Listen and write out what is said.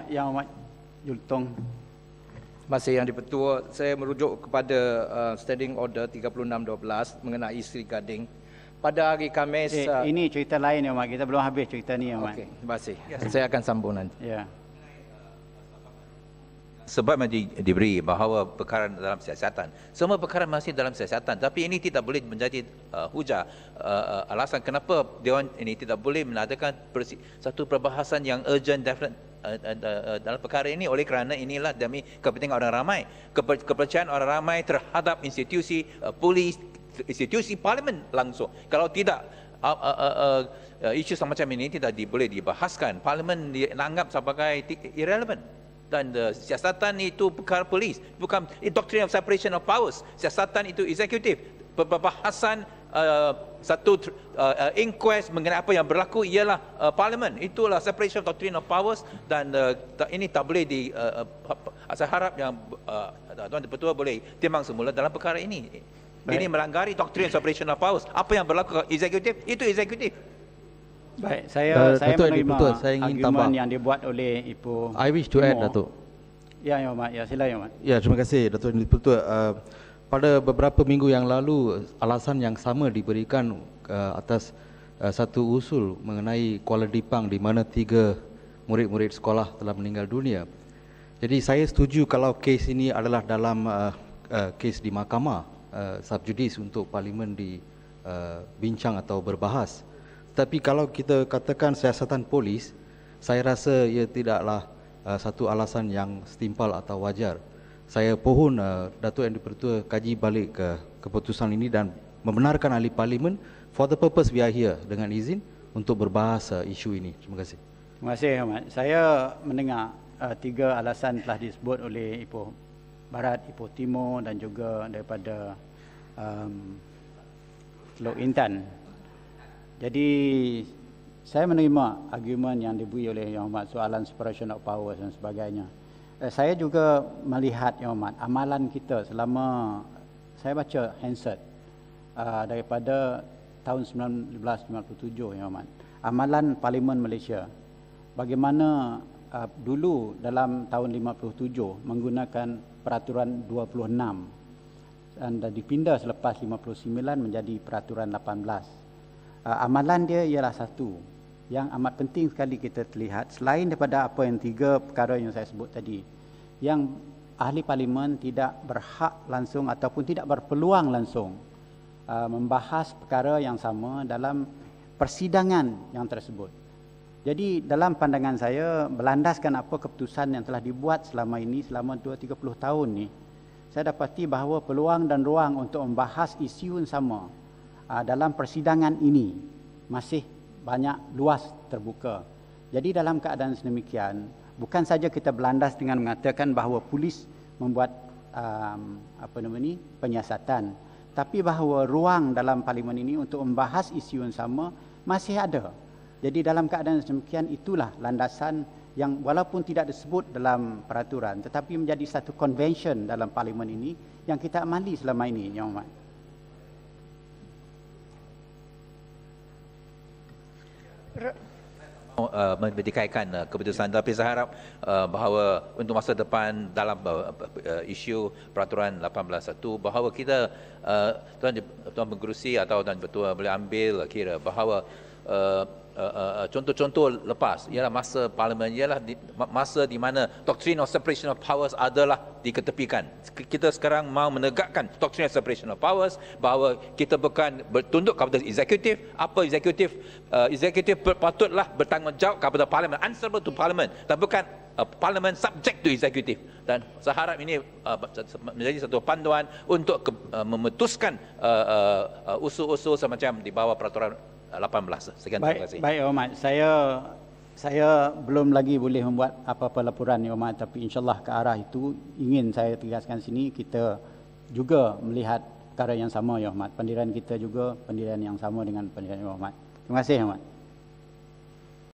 Yang Amat Jultong. Masih Yang di-Pertua, saya merujuk kepada Standing Order 3612 mengenai Sri Gading. Pada hari Khamis... ini cerita lain, Yang Amat. Kita belum habis cerita ni, Yang Amat. Okey, terima kasih. Saya akan sambung nanti. Ya. Sebab diberi bahawa perkara dalam siasatan, semua perkara masih dalam siasatan, tapi ini tidak boleh menjadi hujah alasan kenapa Dewan ini tidak boleh mengadakan satu perbahasan yang urgent definite dalam perkara ini, oleh kerana inilah demi kepentingan orang ramai, kepercayaan orang ramai terhadap institusi polis, institusi parlimen langsung. Kalau tidak, isu semacam ini tidak boleh dibahaskan. Parlimen dianggap sebagai irrelevant. Dan siasatan itu perkara polis, bukan doctrine of separation of powers. Siasatan itu eksekutif. Pembahasan satu inquest mengenai apa yang berlaku ialah parlimen. Itulah separation of doctrine of powers, dan ini tak boleh saya harap yang Tuan Di-Pertua boleh timbang semula dalam perkara ini. Baik. Ini melanggar doctrine of separation of powers. Apa yang berlaku eksekutif, itu eksekutif. Baik, saya menerima saya ingin argumen tambah yang dibuat oleh Ibu I wish to add, Datuk. Ya, Yang Amat. Ya, sila Yang Amat. Ya, terima kasih, Datuk Di-Pertua. Pada beberapa minggu yang lalu, alasan yang sama diberikan atas satu usul mengenai Kuala Dipang di mana 3 murid-murid sekolah telah meninggal dunia. Jadi saya setuju kalau kes ini adalah dalam kes di mahkamah subjudis untuk parlimen dibincang atau berbahas. Tapi kalau kita katakan siasatan polis, saya rasa ia tidaklah satu alasan yang setimpal atau wajar. Saya pohon Datuk Yang Di-Pertua kaji balik ke keputusan ini dan membenarkan ahli parlimen for the purpose we are here, dengan izin untuk berbahas isu ini. Terima kasih. Terima kasih, Ahmad. Saya mendengar 3 alasan telah disebut oleh Ipoh Barat, Ipoh Timur dan juga daripada Teluk Intan. Jadi saya menerima argumen yang diberi oleh Yang Amat soalan separation of powers dan sebagainya. Saya juga melihat, Yang Amat, amalan kita selama saya baca Hansard daripada tahun 1997, Yang Amat, amalan Parlimen Malaysia, bagaimana dulu dalam tahun 57 menggunakan peraturan 26 dan dipindah selepas 59 menjadi peraturan 18. Amalan dia ialah satu yang amat penting sekali kita terlihat, selain daripada apa yang 3 perkara yang saya sebut tadi, yang ahli parlimen tidak berhak langsung ataupun tidak berpeluang langsung membahas perkara yang sama dalam persidangan yang tersebut. Jadi dalam pandangan saya, berlandaskan apa keputusan yang telah dibuat selama ini, selama 2-30 tahun ni, saya dapati bahawa peluang dan ruang untuk membahas isu yang sama dalam persidangan ini masih banyak luas terbuka. Jadi dalam keadaan sedemikian, bukan saja kita berlandas dengan mengatakan bahawa polis membuat penyiasatan, tapi bahawa ruang dalam parlimen ini untuk membahas isu yang sama masih ada. Jadi dalam keadaan sedemikian, itulah landasan yang walaupun tidak disebut dalam peraturan, tetapi menjadi satu convention dalam parlimen ini yang kita amali selama ini, Yang Amat. Mendikaikan keputusan, tapi saya harap bahawa untuk masa depan dalam isu peraturan 18.1 bahawa kita Tuan Pengerusi atau Tuan Ketua boleh ambil kira bahawa contoh-contoh lepas ialah masa parlimen, ialah masa di mana doctrine of separation of powers adalah diketepikan. Kita sekarang mahu menegakkan doctrine of separation of powers, bahawa kita bukan bertunduk kepada eksekutif. Apa eksekutif? Eksekutif patutlah bertanggungjawab kepada parlimen, answerable to parliament, dan bukan parlimen subject to eksekutif. Dan saya harap ini menjadi satu panduan untuk memutuskan usul-usul semacam di bawah peraturan 18. Sekian, terima kasih. Baik, Ahmad. Saya belum lagi boleh membuat apa-apa laporan, Ahmad, tapi insyaAllah ke arah itu ingin saya tegaskan sini, kita juga melihat perkara yang sama, Ahmad. Pendirian kita juga pendirian yang sama dengan pendirian Ahmad. Terima kasih, Ahmad.